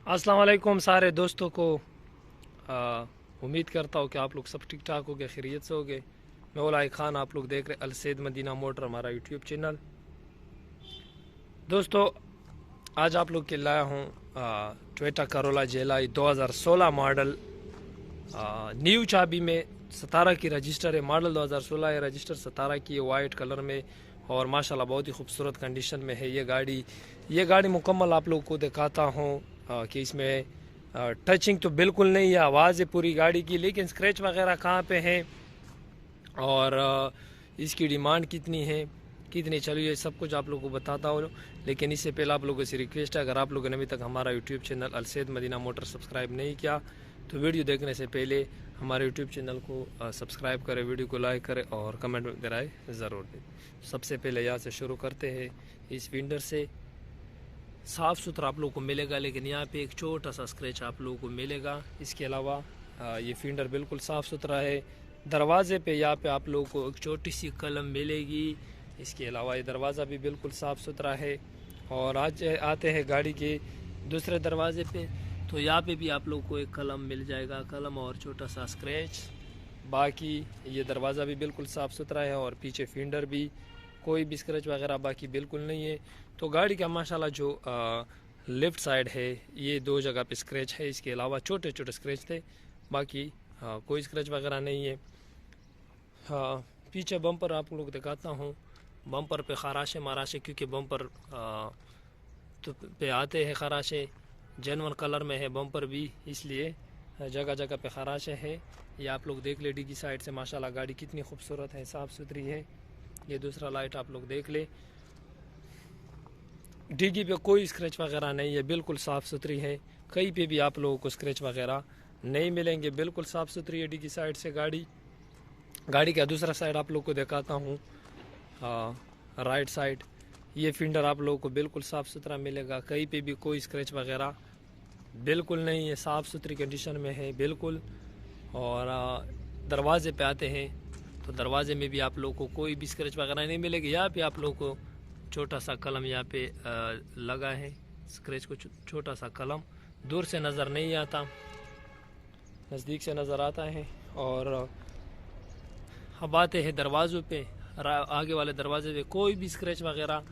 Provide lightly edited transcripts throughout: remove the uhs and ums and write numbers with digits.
अस्सलाम वालेकुम सारे दोस्तों को। उम्मीद करता हूँ कि आप लोग सब ठीक ठाक हो गए, खैरियत से हो गए। मैं उलाई खान, आप लोग देख रहे अलसैद मदीना मोटर, हमारा यूट्यूब चैनल। दोस्तों, आज आप लोग के लाया हूँ टोयोटा करोला जेलाई 2016 मॉडल, न्यू चाबी में। 17 की रजिस्टर है, मॉडल 2016 है, रजिस्टर 17 की है, वाइट कलर में और माशाल्लाह बहुत ही खूबसूरत कंडीशन में है ये गाड़ी मुकम्मल आप लोग को दिखाता हूँ कि इसमें टचिंग तो बिल्कुल नहीं है, आवाज़ है पूरी गाड़ी की, लेकिन स्क्रैच वगैरह कहाँ पे है और इसकी डिमांड कितनी है, कितनी चली है, सब कुछ आप लोगों को बताता हूँ। लेकिन इससे पहले आप लोगों से रिक्वेस्ट है, अगर आप लोगों ने अभी तक हमारा YouTube channel Al Sayed Madina motor subscribe नहीं किया तो वीडियो देखने से पहले हमारे यूट्यूब चैनल को सब्सक्राइब करें, वीडियो को लाइक करें और कमेंट में राय ज़रूर दें। सबसे पहले यहाँ से शुरू करते हैं। इस विंडर से साफ़ सुथरा आप लोगों को मिलेगा, लेकिन यहाँ पे एक छोटा सा स्क्रैच आप लोगों को मिलेगा। इसके अलावा ये फिंडर बिल्कुल साफ़ सुथरा है। दरवाजे पे यहाँ पे आप लोगों को एक छोटी सी कलम मिलेगी। इसके अलावा ये दरवाज़ा भी बिल्कुल साफ़ सुथरा है। और आज आते हैं गाड़ी के दूसरे दरवाजे पे, तो यहाँ पे भी आप लोग को एक कलम मिल जाएगा, कलम और छोटा सा स्क्रैच। बाकी ये दरवाज़ा भी बिल्कुल साफ़ सुथरा है और पीछे फिंडर भी कोई भी स्क्रैच वगैरह बाकी बिल्कुल नहीं है। तो गाड़ी का माशाल्लाह जो लेफ़्ट साइड है ये दो जगह पे स्क्रैच है, इसके अलावा छोटे छोटे स्क्रैच थे, बाकी कोई स्क्रैच वगैरह नहीं है। पीछे बम्पर आप लोग दिखाता हूँ। बम्पर पे खराशे माराशे, क्योंकि बम्पर तो पे आते हैं खराशे, जेनवन कलर में है बम्पर भी, इसलिए जगह जगह पे खराशे है। ये आप लोग देख ले, डिग्गी साइड से माशाल्लाह गाड़ी कितनी खूबसूरत है, साफ़ सुथरी है। ये दूसरा लाइट आप लोग देख ले, डिग्गी पे कोई स्क्रैच वगैरह नहीं है, बिल्कुल साफ़ सुथरी है। कहीं पे भी आप लोगों को स्क्रैच वगैरह नहीं मिलेंगे, बिल्कुल साफ़ सुथरी है डिग्गी साइड से गाड़ी का दूसरा साइड आप लोग को दिखाता हूँ। राइट साइड ये फिंडर आप लोगों को बिल्कुल साफ़ सुथरा मिलेगा, कहीं पे भी कोई स्क्रैच वगैरह बिल्कुल नहीं है, साफ़ सुथरी कंडीशन में है बिल्कुल। और दरवाजे पे आते हैं तो दरवाजे में भी आप लोगों को कोई भी स्क्रैच वगैरह नहीं मिलेगी। यहाँ पे आप लोगों को छोटा सा कलम यहाँ पे लगा है, स्क्रैच को छोटा सा कलम दूर से नज़र नहीं आता, नज़दीक से नज़र आता है। और अब आते हैं दरवाज़ों पे, आगे वाले दरवाजे पे कोई भी स्क्रैच वगैरह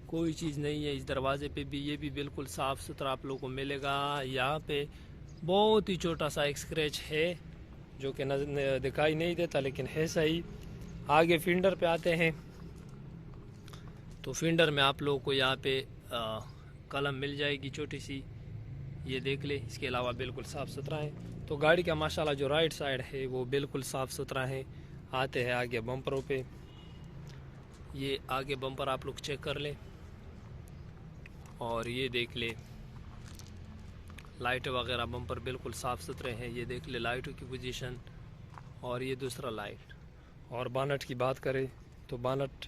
कोई चीज़ नहीं है। इस दरवाजे पे भी ये भी बिल्कुल साफ़ सुथरा आप लोगों को मिलेगा। यहाँ पे बहुत ही छोटा सा एक स्क्रैच है जो कि दिखाई नहीं देता, लेकिन है सही। आगे फिंडर पे आते हैं तो फिंडर में आप लोगों को यहाँ पे कलम मिल जाएगी छोटी सी, ये देख ले। इसके अलावा बिल्कुल साफ़ सुथरा है। तो गाड़ी का माशाल्लाह जो राइट साइड है वो बिल्कुल साफ़ सुथरा है। आते हैं आगे बम्परों पे, ये आगे बम्पर आप लोग चेक कर लें और ये देख ले, लाइट वगैरह बम्पर बिल्कुल साफ़ सुथरे हैं, ये देख ले लाइटों की पोजीशन। और ये दूसरा लाइट। और बानट की बात करें तो बानट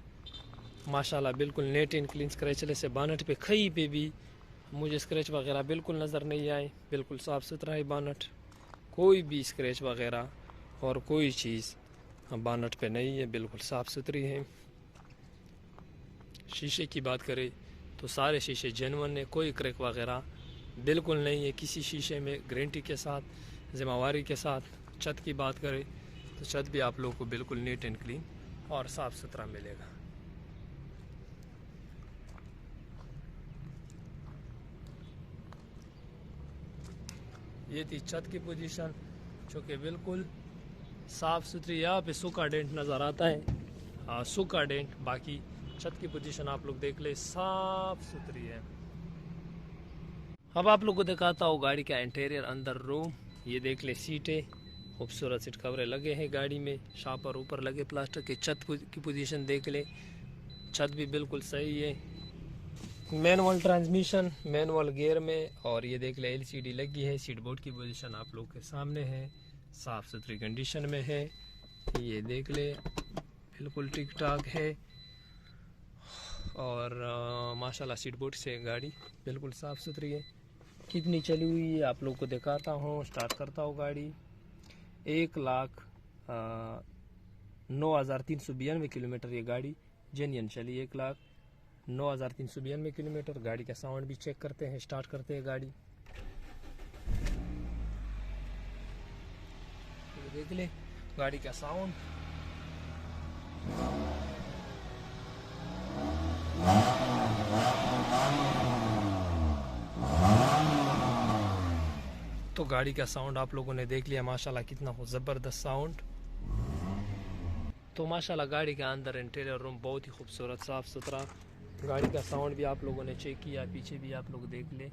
माशाल्लाह बिल्कुल नेट एंड क्लीन, स्क्रैचलेस से बानट पे कहीं पे भी मुझे स्क्रैच वगैरह बिल्कुल नज़र नहीं आए, बिल्कुल साफ़ सुथरा है बानट, कोई भी स्क्रैच वगैरह और कोई चीज़ बानट पे नहीं है, बिल्कुल साफ़ सुथरी है। शीशे की बात करें तो सारे शीशे जेन्युइन है, कोई क्रैक वगैरह बिल्कुल नहीं है किसी शीशे में, गारंटी के साथ, जिम्मेवारी के साथ। छत की बात करें तो छत भी आप लोगों को बिल्कुल नीट एंड क्लीन और साफ़ सुथरा मिलेगा। ये थी छत की पोजीशन जो कि बिल्कुल साफ़ सुथरी। यहाँ पे सूखा डेंट नज़र आता है, सूखा डेंट, बाकी छत की पोजीशन आप लोग देख ले, साफ़ सुथरी है। अब आप लोग को दिखाता हूँ गाड़ी का इंटीरियर, अंदर रूम। ये देख ले, सीटें, खूबसूरत सीट कवरें लगे हैं गाड़ी में, शापर ऊपर लगे प्लास्टर के। छत की पोजीशन देख ले, छत भी बिल्कुल सही है। मैनुअल ट्रांसमिशन, मैनुअल गियर में। और ये देख ले एलसीडी लगी है, सीट बोर्ड की पोजीशन आप लोग के सामने है, साफ़ सुथरी कंडीशन में है। ये देख ले बिल्कुल ठीक ठाक है। और माशाल्लाह सीट बोर्ड से गाड़ी बिल्कुल साफ़ सुथरी है। कितनी चली हुई है आप लोग को दिखाता हूँ, स्टार्ट करता हूँ गाड़ी। 1,09,392 किलोमीटर ये गाड़ी जेन्युइन चली, 1,09,392 किलोमीटर। गाड़ी का साउंड भी चेक करते हैं, स्टार्ट करते हैं गाड़ी। देख ले गाड़ी का साउंड। तो गाड़ी का साउंड आप लोगों ने देख लिया माशाल्लाह, कितना ज़बरदस्त साउंड। तो माशाल्लाह गाड़ी के अंदर इंटीरियर रूम बहुत ही खूबसूरत साफ़ सुथरा। गाड़ी का साउंड भी आप लोगों ने चेक किया, पीछे भी आप लोग देख ले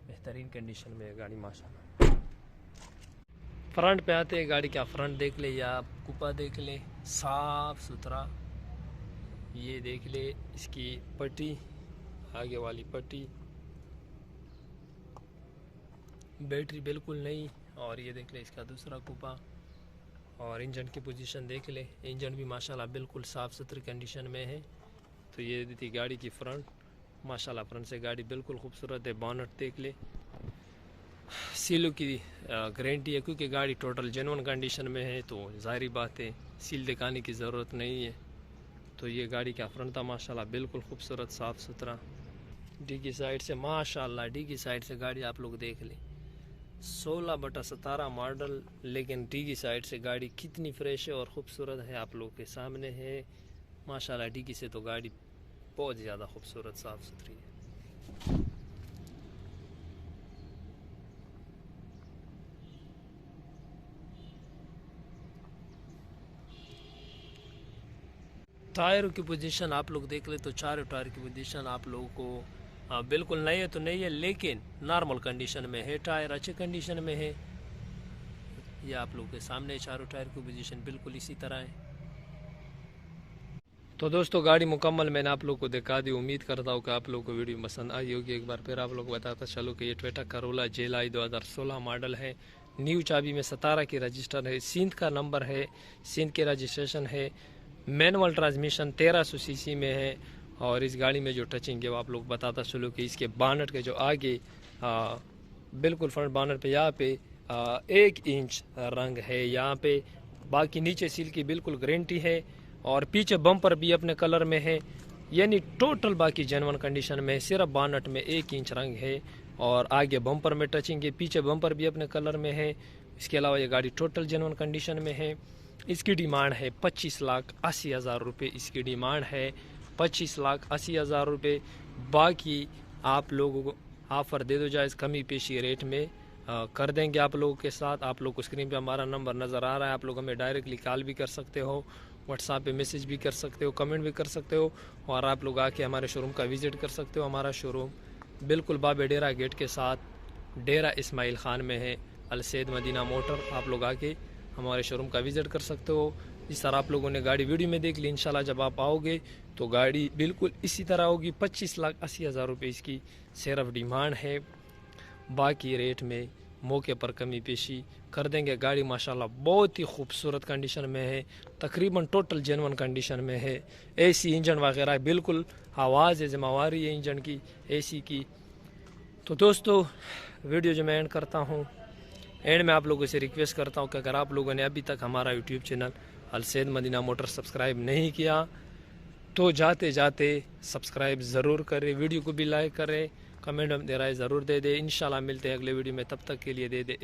बेहतरीन कंडीशन में है गाड़ी माशाल्लाह। फ्रंट पे आते हैं, गाड़ी का फ्रंट देख ले या कूपा देख ले, साफ़ सुथरा। ये देख ले इसकी पट्टी, आगे वाली पट्टी, बैटरी बिल्कुल नई। और ये देख ले इसका दूसरा कूपा। और इंजन की पोजीशन देख ले, इंजन भी माशाल्लाह बिल्कुल साफ़ सुथरी कंडीशन में है। तो ये थी गाड़ी की फ्रंट, माशाल्लाह फ्रंट से गाड़ी बिल्कुल खूबसूरत है। बोनट देख ले, सीलों की गारंटी है क्योंकि गाड़ी टोटल जेन्युइन कंडीशन में है, तो ज़ाहिर बात है सील दिखाने की ज़रूरत नहीं है। तो ये गाड़ी का फ्रंट था माशाल्लाह बिल्कुल खूबसूरत साफ़ सुथरा। डी की साइड से माशाल्लाह, डी की साइड से गाड़ी आप लोग देख लें, 16/17 मॉडल, लेकिन डी की साइड से गाड़ी कितनी फ्रेश है और ख़ूबसूरत है आप लोग के सामने है माशाल्लाह। डी की से तो गाड़ी बहुत ज़्यादा खूबसूरत साफ़ सुथरी है। टायरों की पोजीशन आप लोग देख ले तो चारों टायर की पोजीशन आप लोगों को बिल्कुल नई है तो नहीं है, लेकिन नॉर्मल कंडीशन में है। टायर अच्छे कंडीशन में है। ये आप लोगों के सामने चारों टायर की पोजीशन बिल्कुल इसी तरह है। तो दोस्तों गाड़ी मुकम्मल मैंने आप लोगों को दिखा दी। उम्मीद करता हूँ कि आप लोगों को वीडियो पसंद आई होगी। एक बार फिर आप लोग बताता चलो कि ये टोयोटा करोला जेलाई 2016 मॉडल है। न्यू चाबी में 17 की रजिस्टर है, सिंध का नंबर है, सिंध के रजिस्ट्रेशन है, मैनुअल ट्रांसमिशन 1300 सीसी में है। और इस गाड़ी में जो टचिंग है वो आप लोग बताता चलो कि इसके बानट के जो आगे बिल्कुल फ्रंट बानट पे यहाँ पे 1 इंच रंग है यहाँ पे, बाकी नीचे सील की बिल्कुल गारंटी है। और पीछे बम्पर भी अपने कलर में है, यानी टोटल बाकी जेन्युइन कंडीशन में है। सिर्फ बानट में 1 इंच रंग है और आगे बम्पर में टचिंग है, पीछे बम्पर भी अपने कलर में है। इसके अलावा ये गाड़ी टोटल जेन्युइन कंडीशन में है। इसकी डिमांड है 25,80,000 रुपये। इसकी डिमांड है 25,80,000 रुपये। बाकी आप लोगों को ऑफ़र दे दो जायज़ कमी पेशी रेट में कर देंगे आप लोगों के साथ। आप लोग को स्क्रीन पे हमारा नंबर नज़र आ रहा है, आप लोग हमें डायरेक्टली कॉल भी कर सकते हो, व्हाट्सएप पे मैसेज भी कर सकते हो, कमेंट भी कर सकते हो। और आप लोग आके हमारे शोरूम का विज़िट कर सकते हो। हमारा शोरूम बिल्कुल बाबे डेरा गेट के साथ डेरा इस्माइल ख़ान में है, अलसैद मदीना मोटर। आप लोग आके हमारे शोरूम का विज़िट कर सकते हो। इस तरह आप लोगों ने गाड़ी वीडियो में देख ली, इंशाल्लाह जब आप आओगे तो गाड़ी बिल्कुल इसी तरह होगी। 25,80,000 रुपये इसकी सिर्फ डिमांड है। बाकी रेट में मौके पर कमी पेशी कर देंगे। गाड़ी माशाल्लाह बहुत ही खूबसूरत कंडीशन में है, तकरीबन टोटल जेन्युइन कंडीशन में है। एसी इंजन वगैरह बिल्कुल आवाज़ है, जिम्मेवारी है इंजन की, एसी की। तो दोस्तों वीडियो जो मैं एंड करता हूँ, एंड में आप लोगों से रिक्वेस्ट करता हूँ कि अगर आप लोगों ने अभी तक हमारा YouTube channel Al Sayed Madina motor subscribe नहीं किया तो जाते जाते सब्सक्राइब ज़रूर करें, वीडियो को भी लाइक करें, कमेंट में दे रहा है ज़रूर दे दे। इंशाल्लाह मिलते हैं अगले वीडियो में, तब तक के लिए दे दे।